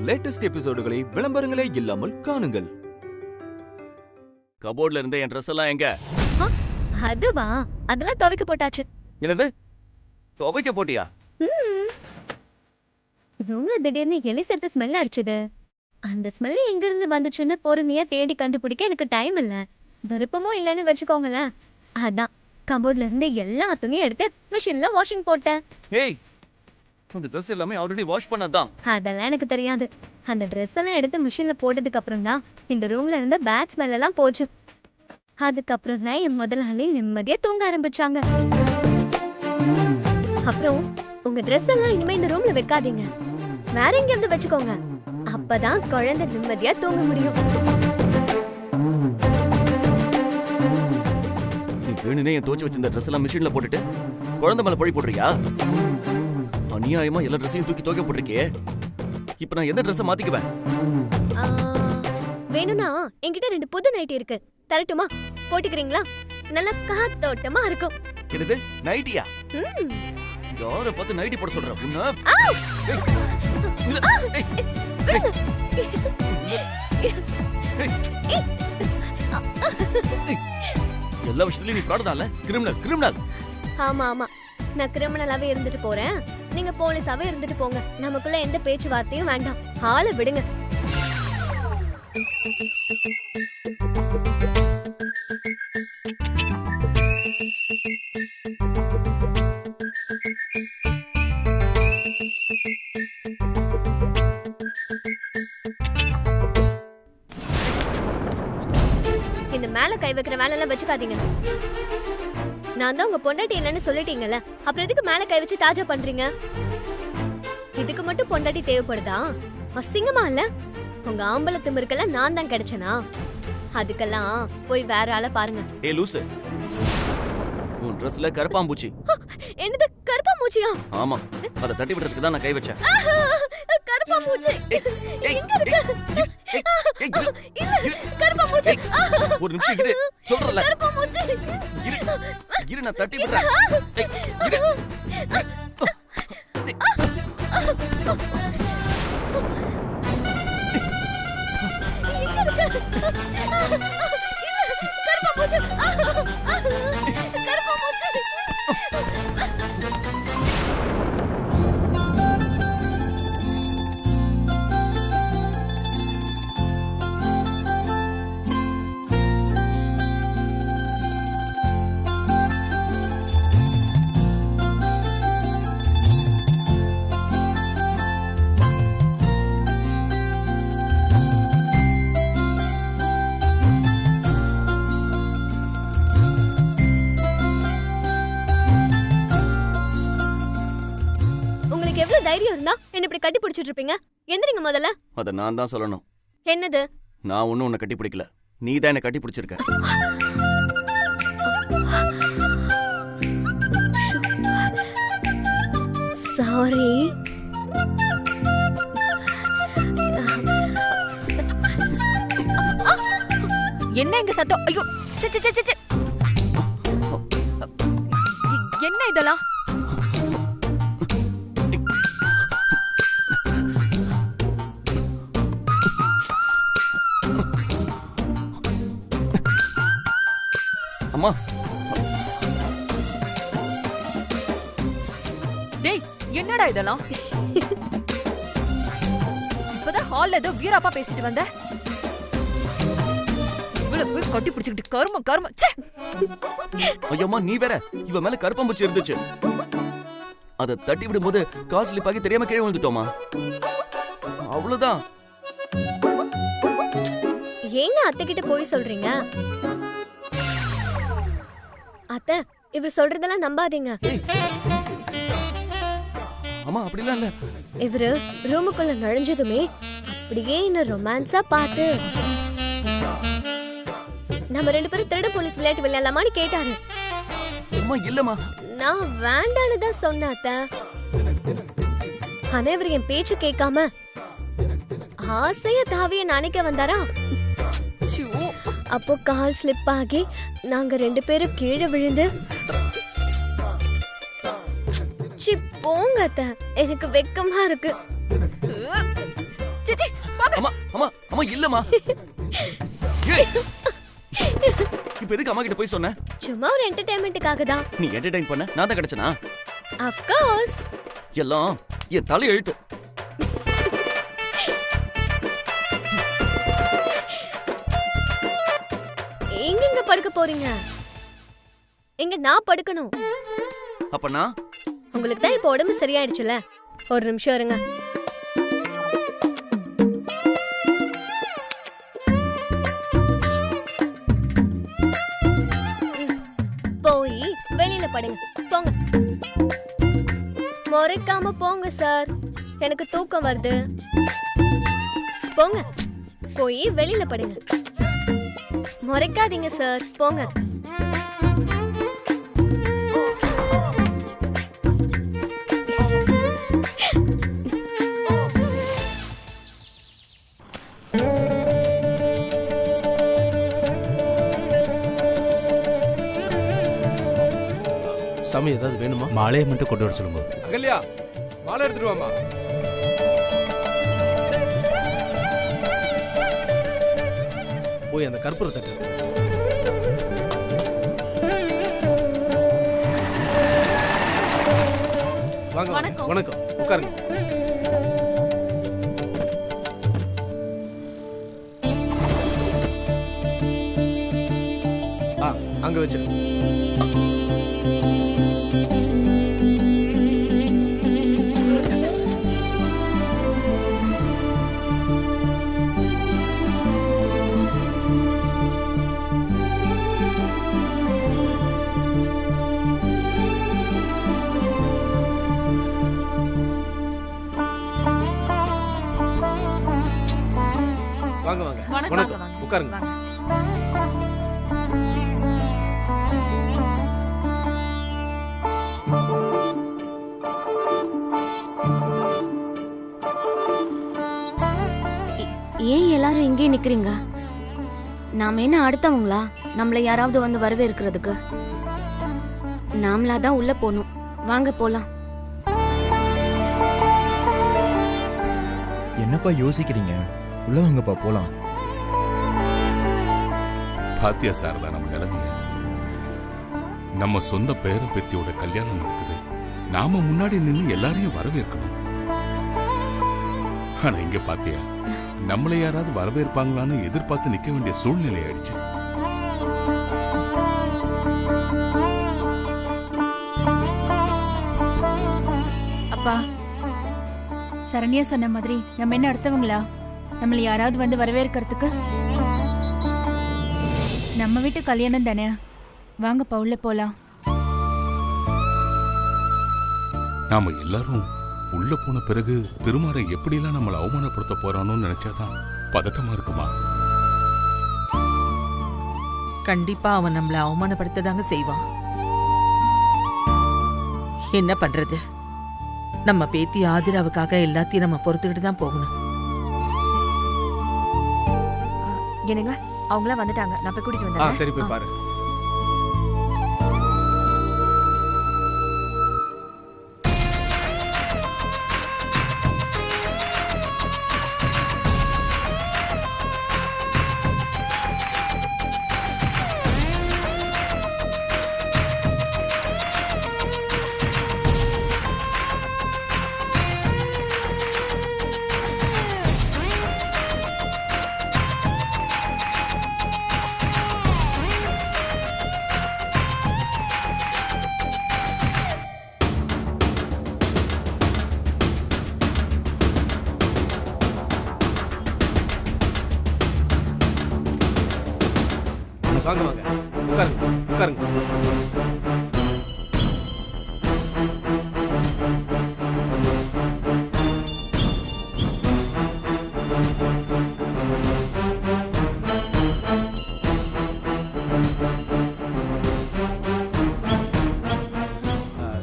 Latest எபிசோடுகளை விளம்பரங்களே இல்லாமல் காணுங்கள். கபோர்ட்ல இருந்த என் ட்ரெஸ் எல்லாம் எங்க? அதுவா, அதெல்லாம் துவைக்க போட்டாச்சு. என்னது துவைக்க போட்டியா? ரூம்ல திடீர்னு எலி செத்த ஸ்மெல் அடிச்சுது. அந்த ஸ்மெல் எங்க இருந்து வந்துச்சுன்னு பொறுமையா தேடி கண்டுபிடிக்க எனக்கு டைம் இல்ல. விருப்பமும் இல்லைன்னு வச்சுக்கோங்களேன். அதான் கபோர்ட்ல இருந்து எல்லா துணியும் எடுத்து மிஷின்ல வாஷிங் போட்டேன். ஏய், அந்த ட்ரெஸ் எல்லாமே ஆல்ரெடி வாஷ் பண்ணதான். அதெல்லாம் எனக்கு தெரியாது. அந்த ட்ரெஸ் எல்லாம் எடுத்து மிஷின்ல போட்டதுக்கு அப்புறம் தான் இந்த ரூம்ல இருந்த பேட் ஸ்மெல் எல்லாம் போச்சு. அதுக்கப்புறம் தான் என் முதலாளி நிம்மதியா தூங்க ஆரம்பிச்சாங்க. அப்புறம் உங்க ட்ரெஸ் எல்லாம் இனிமே இந்த ரூம்ல வைக்காதீங்க, வேற எங்கேயாவது வச்சுக்கோங்க. அப்பதான் குழந்தை நிம்மதியா தூங்க முடியும். நீ வேணுனே என் தோச்சு வச்சிருந்த ட்ரெஸ் எல்லாம் மிஷின்ல போட்டுட்டு குழந்தை மேல பழி போடுறியா? அநியாயமா எல்லா ட்ரெஸ்ஸையும் தூக்கி துவைக்க போட்டிருக்கே. இப்ப நான் எந்த ட்ரெஸ்ஸை மாத்திக்குவேன்? வேணும்னா என்கிட்ட 2 புது நைட்டி இருக்கு, தரட்டுமா? போட்டுக்கிறீங்களா? நல்ல காத்தோட்டமா இருக்கும். என்னது நைட்டியா? யாரை பார்த்து நைட்டி போட சொல்ற? எல்லா விஷயத்துலயும் நீ ஃப்ராட் தான்ல? கிரிமினல். ஆமா ஆமா, நான் கிரிமினலாவே இருந்துட்டு போறேன், நீங்க போலீஸாவே இருந்துட்டு போங்க. நமக்குள்ள எந்த பேச்சுவார்த்தையும் வேண்டாம், ஆளை விடுங்க. இந்த மேல கை வைக்கிற வேலை எல்லாம் வச்சுக்காதீங்க. நான் தான் உங்க பொண்டாட்டி இல்லைன்னு சொல்லிட்டீங்கல்ல, அப்புறம் எதுக்கு மேல கை வச்சு தாஜா பண்றீங்க? இதுக்கு மட்டும் பொண்டாட்டி தேவைப்படுதா? அசிங்கமா இல்ல? உங்க ஆம்பளை திமிருக்கெல்லாம் நான் தான் கிடைச்சனா? அதுக்கெல்லாம் போய் வேற ஆளை பாருங்க. ஏ லூசு, உன் ட்ரெஸ்ல கருப்பாம்பூச்சி. என்னது கருப்பாம்பூச்சியா? ஆமா, அத தட்டி விடுறதுக்கு தான் நான் கை வச்சேன். கருப்பாம்பூச்சி எங்க இருக்கு? இல்ல கருப்பாம்பூச்சி. ஒரு நிமிஷம் இரு, சொல்றல. கருப்பாம்பூச்சி இரு, நான் தட்டி விடுறேன். இரு. தைரியம் இருந்தா என்ன இப்படி கட்டி பிடிச்சிட்டு இருப்பீங்க? எந்திரிங்க முதல்ல. அத நான் தான் சொல்லணும். என்னது? நான் ஒண்ணும் உன்னை கட்டி பிடிக்கல, நீ தான் என்ன கட்டி பிடிச்சிருக்க. சாரி. என்ன இங்க சத்தம்? ஐயோ, என்ன இதெல்லாம்? அம்மா, டேய், என்னடா இதெல்லாம்? இப்பதான் ஹால்ல ஏதோ வீராப்பா பேசிட்டு வந்த. இவ்வளவு போய் கட்டி பிடிச்சுக்கிட்டு கரும. ஐயோம்மா, நீ வேற. இவ மேல கருப்பாம்பூச்சி இருந்துச்சு, அத தட்டி விடும்போது கால் ஸ்லிப் ஆகி தெரியாம கீழே விழுந்துட்டோமா, அவ்வளவுதான். ஏங்க அத்தை கிட்ட போய் சொல்றீங்க? அத்தை, இவர் சொல்றதெல்லாம் நம்பாதீங்க. அம்மா, அப்படிலாம் இல்ல. இவரு ரூமுக்குள்ள நுழைஞ்சதுமே அப்படியே என்ன ரொமான்ஸா பார்த்து நம்ம 2 பேரும் திருட போலீஸ் விளையாட்டு விளையாடலாமான்னு கேட்டாரு. அம்மா இல்லம்மா, நான் வேண்டான்னு தான் சொன்னேன் அத்தை. ஆனா இவர் என் பேச்சு கேட்காம ஆசைய தாவிய நினைக்க வந்தாரா? அப்போ கால் ஸ்லிப் ஆகி நாங்க 2 பேரும் கீழே விழுந்து போங்க அத்தை, எனக்கு வெக்கமா இருக்கு. சிச்சி, அம்மா அம்மா அம்மா இல்லம்மா. ஏய், இப்ப எதுக்கு அம்மா கிட்ட போய் சொன்ன? சும்மா ஒரு என்டர்டெயின்மெண்ட்டுக்காக தான். நீ என்டர்டெயின் பண்ண நான் தான் கிடைச்சனா? Of course. எல்லாம் என் தலை எழுத்து. எங்க படுக்க போறீங்க? எங்க நான் படுக்கணும். அப்ப நான் உங்களுக்கு தான் இப்போ உடம்பு சரியாயிடுச்சுல. ஒரு நிமிஷம் இருங்க. போய் வெளியில படுங்க. போங்க. முறைக்காம போங்க சார். எனக்கு தூக்கம் வருது. போங்க. போய் வெளியில படுங்க. முறைக்காதீங்க சார். போங்க. சாமி ஏதாவது வேணுமா? மாலையை மட்டும் கொண்டு வர சொல்லுங்க. அகல்யா, மாலை எடுத்துட்டு வாமா. போய் அந்த கற்பூர தட்டு. வாங்க. வணக்கம். வணக்கம். உட்காருங்க. அங்க வச்சிரு. வாங்க வாங்க. வணக்கம். உட்காருங்க. ஏன் எல்லாரும் இங்கே நிக்கிறீங்க? நாம என்ன அடுத்தவங்களா நம்மள யாராவது வந்து வரவேற்கிறதுக்கு? நாமளா தான் உள்ள போகணும். வாங்க போலாம். என்னப்பா யோசிக்கிறீங்க? உள்ள வாங்கப்பா போலாம். பாத்தியா சாரதா நம்ம நிலைமைய? நம்ம சொந்த பேரன் பேத்தியோட கல்யாணம் நடக்குது. நாம முன்னாடி நின்று எல்லாரையும் வரவேற்கணும். ஆனா இங்க பாத்தியா, நம்மளை யாராவது வரவேற்பாங்களான்னு எதிர்பார்த்து நிக்க வேண்டிய சூழ்நிலை ஆயிடுச்சு. அப்பா, சரண்யா சொன்ன மாதிரி நம்ம என்ன அடுத்தவங்களா நம்மள யாராவது வந்து வரவேற்கிறதுக்கு? நம்ம வீட்டு கல்யாணம் தானே. வாங்கப்பா உள்ள போலாம். நாம எல்லாரும் உள்ள போன பிறகு திருமாறன் எப்படிலாம் நம்மளை அவமானப்படுத்த போறானோன்னு நினைச்சாதான் பதட்டமா இருக்குமா? கண்டிப்பா அவன் நம்மள அவமானப்படுத்ததாங்க செய்வான். என்ன பண்றது? நம்ம பேத்தி ஆதிராவுக்காக எல்லாத்தையும் நம்ம பொறுத்துக்கிட்டு தான் போகணும். என்னங்க, அவங்களாம் வந்துட்டாங்க. நான் போய் கூட்டிட்டு வந்தேன். சரி, போய் பாரு. வாங்க வாங்க. உட்காருங்க. உட்காருங்க.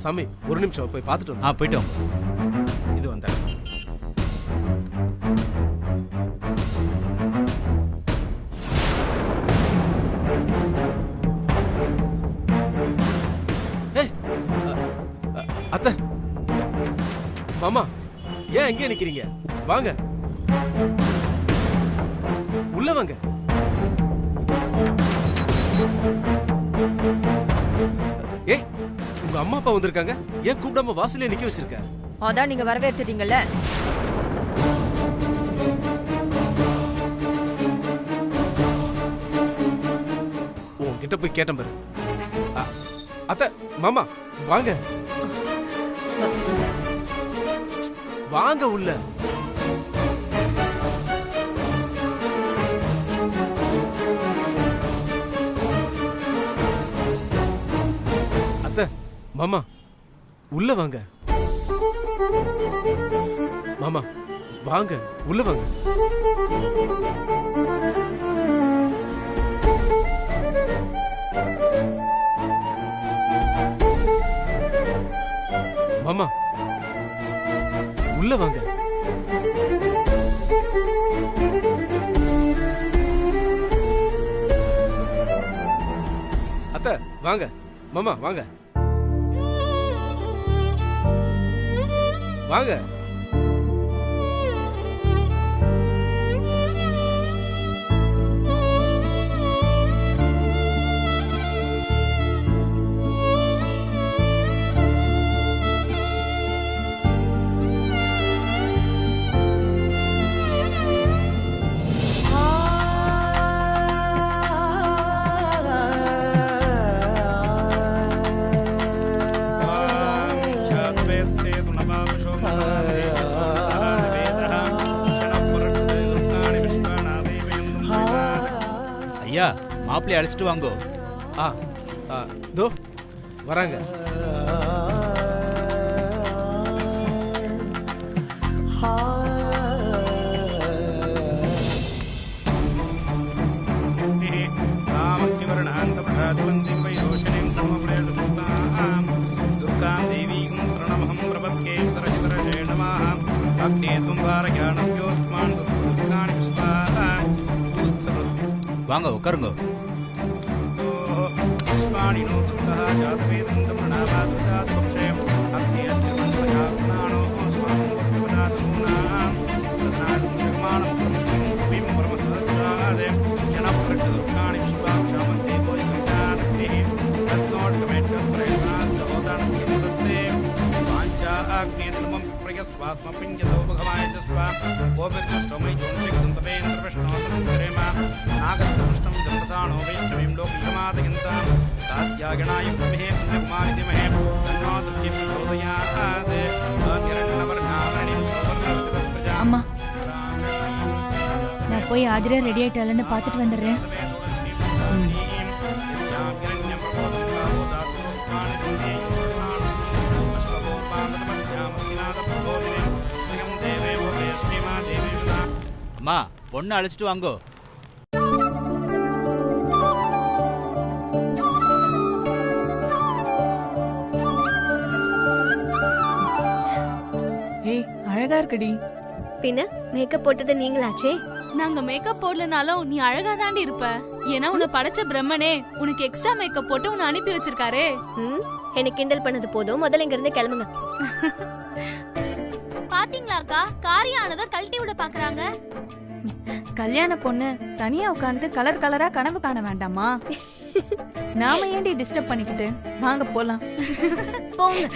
சாமி, ஒரு நிமிஷம் போய் பார்த்துட்டு வந்து. போயிட்டோம். இது வந்தா அத்தை, மாமா, ஏன் எங்கே நிக்கிறீங்க? வாங்க. உள்ள வாங்க. ஏய், உங்க அம்மா அப்பா வந்திருக்காங்க. ஏன் கூப்பிடாம வாசல்ல நிக்க வச்சிருக்க? அதான் நீங்க வரவேற்றுட்டீங்கல்ல. உன்கிட்ட போய் கேட்டேன் பாரு. அத்தை, மாமா வாங்க வாங்க உள்ள. அத்தை, மாமா உள்ள வாங்க. மாமா வாங்க உள்ள வாங்க. மாமா உள்ள வாங்க. அத்தை வாங்க. மாமா வாங்க வாங்க. ஐயா, மாப்பிள்ளை அழைச்சிட்டு வாங்கோ. தோ வராங்க. வாங்க உட்காருங்க. அம்மா, நான் போய் ஆதிரா ரெடி ஆயிட்டாலன்னு பார்த்துட்டு வந்துடுறேன். அம்மா, பொண்ணு அழைச்சிட்டு வாங்கோ. ஏய், அழகா இருக்குடி. பின்ன மேக்கப் போட்டது நீங்களாச்சே. நாங்க மேக்கப் போடலனாலும் நீ அழகா தாண்டி இருப்ப. ஏன்னா உன்னை படைச்ச பிரம்மனே உனக்கு எக்ஸ்ட்ரா மேக்கப் போட்டு உன்னை அனுப்பி வச்சிருக்காரே. எனக்கு கிண்டல் பண்ணது போதும், முதல்ல இங்க இருந்து கிளம்புங்க. பாத்தீங்களாக்கா, காரியானதை கழட்டி விட பாக்குறாங்க. கல்யாண பொண்ணு தனியா உட்கார்ந்து கலர் கலரா கனவு காண வேண்டாமா? நாம ஏன்டி டிஸ்டர்ப் பண்ணிக்கிட்டு? வாங்க போலாம். போங்க.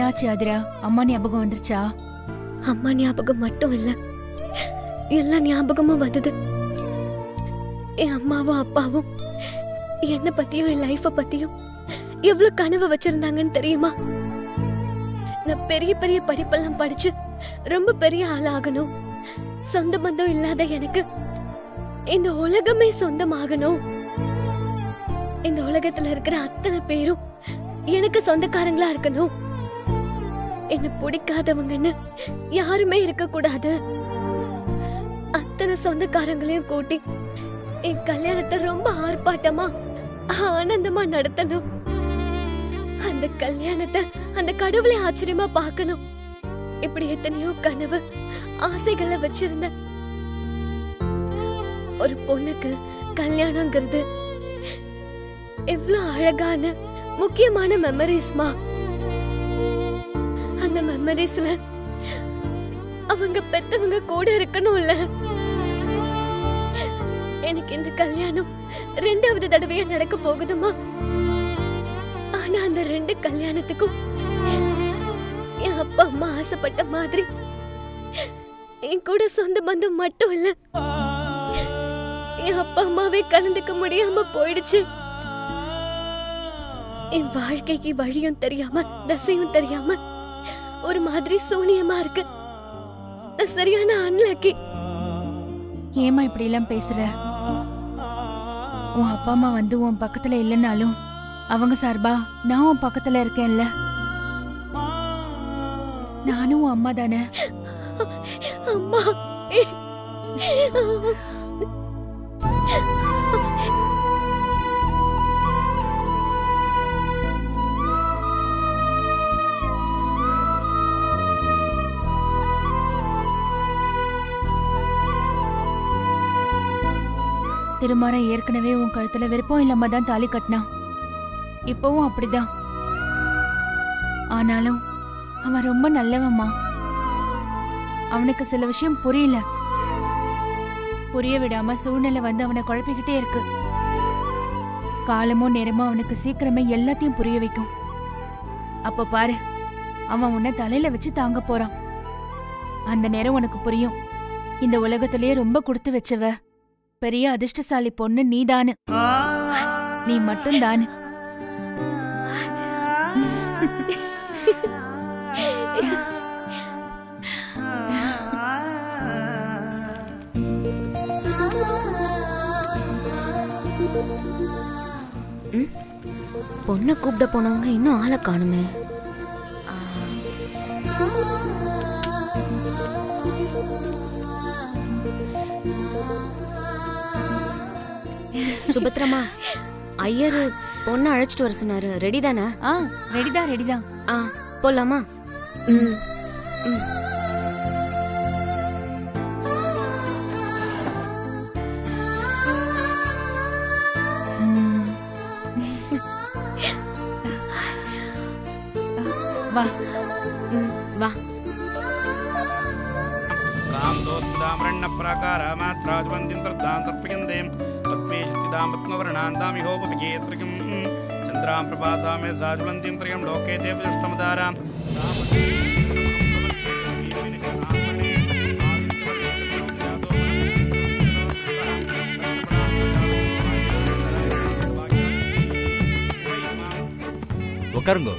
என்னாச்சு ஆதிரா? அம்மா ஞாபகம் வந்துருச்சா? அம்மா ஞாபகம் மட்டும் இல்ல, எல்லா ஞாபகமும் வந்தது. என் அம்மாவும் அப்பாவும் என்ன பத்தியும் என் லைஃப பத்தியும் எவ்வளவு கனவு வச்சிருந்தாங்கன்னு தெரியுமா? நான் பெரிய பெரிய படிப்பெல்லாம் படிச்சு ரொம்ப பெரிய ஆளாகணும், சொந்த பந்தம் இல்லாத எனக்கு இந்த உலகமே சொந்தமாகணும், இந்த உலகத்துல இருக்கிற அத்தனை பேரும் எனக்கு சொந்தக்காரங்களா இருக்கணும், என்ன பிடிக்காதவங்கன்னு யாருமே இருக்க கூடாது, அத்தனை சொந்தக்காரங்களையும் கூட்டி என் கல்யாணத்தை ரொம்ப ஆர்ப்பாட்டமா ஆனந்தமா நடத்தணும், அந்த கல்யாணத்தை அந்த கடவுளை ஆச்சரியமா பார்க்கணும். இப்படி எத்தனையோ கனவு ஆசைகளை வச்சிருந்த ஒரு பொண்ணுக்கு கல்யாணங்கிறது எவ்வளவு அழகான முக்கியமான மெமரிஸ்மா. அந்த மெமரிஸ்ல அவங்க பெத்தவங்க கூட இருக்கணும்ல. எனக்கு இந்த கல்யாணம் 2வது தடவையா நடக்க போகுதுமா. ஆனா அந்த 2 கல்யாணத்துக்கும் என் அப்பா அம்மா ஆசைப்பட்ட மாதிரி என் கூட சொந்த பந்தம் மட்டும் இல்ல, என் அப்பா அம்மாவே கலந்துக்க முடியாம போயிடுச்சு. என் வாழ்க்கைக்கு வழியும் தெரியாம தசையும் தெரியாம ஒரு மாதிரி சூனியமா இருக்கு. சரியான அன்லக்கி. ஏமா இப்படி எல்லாம் பேசுற? உன் அப்பா அம்மா வந்து உன் பக்கத்துல இல்லைன்னாலும் அவங்க சார்பா நான் உன் பக்கத்துல இருக்கேன்ல. நானும் உன் அம்மா தானே. அம்மா திருமாறன் ஏற்கனவே உன் கழுத்துல விருப்பம் இல்லாம தான் தாலி கட்டினான். இப்பவும் அப்படிதான். ஆனாலும் அவன் ரொம்ப நல்லவம்மா. அவனுக்கு சில விஷயம் புரியல, புரிய விடாம சூழ்நிலை வந்து அவனை குழப்பிக்கிட்டே இருக்கு. காலமோ நேரமோ அவனுக்கு சீக்கிரமே எல்லாத்தையும் புரிய வைக்கும். அப்ப பாரு, அவன் உன்னை தலையில வச்சு தாங்க போறான். அந்த நேரம் உனக்கு புரியும், இந்த உலகத்திலேயே ரொம்ப கொடுத்து வச்சவ பெரிய அதிர்ஷ்டசாலி பொண்ணு நீதானு. நீ மட்டும் தானு. பொண்ணை கூப்பிட போனவங்க இன்னும் ஆளை காணுமே. சுபத்ரமா, ஐயர் பொண்ணை அழைச்சிட்டு வர சொன்னாரு. ரெடி தானே? ரெடிதான் ரெடிதான். போலாமா? வா வா. चंद्रां प्रभासा में साजुलंतीं त्रियं लोके देवदुष्टमदारां உட்காருங்க.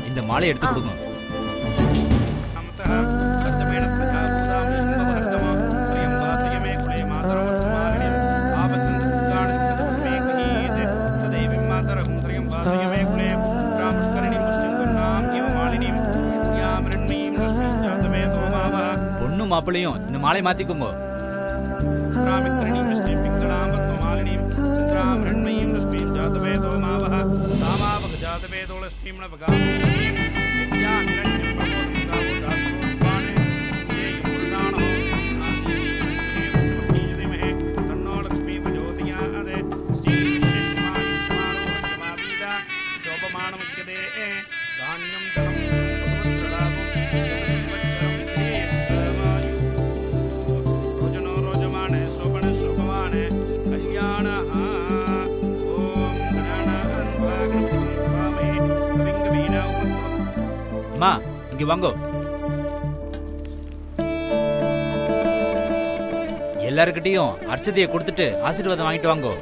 இந்த மாலை எடுத்து கொடுங்க. பொண்ணு மாப்பிள்ளையும் இந்த மாலை மாத்திக்குங்க. அம்மா இங்க வாங்கோ. எல்லாருக்கிட்டையும் அர்ச்சதையை கொடுத்துட்டு ஆசீர்வாதம் வாங்கிட்டு வாங்கோ.